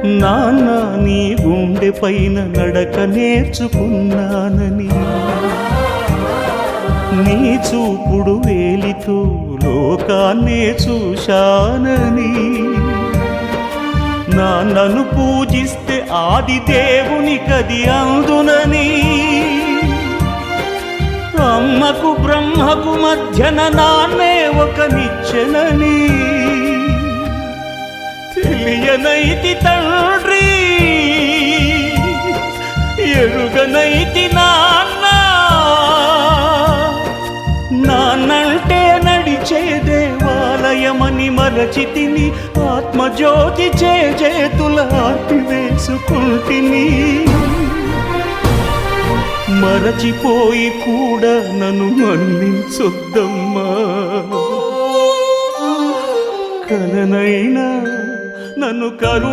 నాన్న నీ గుండె పైన నడక నేర్చుకున్నానని, నీ చూపుడు వేలితో లోకాన్నే చూశానని, నాన్నను పూజిస్తే ఆది దేవుని కది అందునని, అమ్మకు బ్రహ్మకు మధ్యన నాన్నే ఒక నిచ్చెనని తెలియనైతి తండ్రి, ఎరుగనైతి నాన్న. నాన్నంటే నడిచే దేవాలయమని మరచితిని, ఆత్మజ్యోతి చేతుల ఆర్తి వేసుకుంటిని. మరచిపోయి కూడా నన్ను మన్నించొద్దమ్మా, కలనైనా నన్ను కరుణ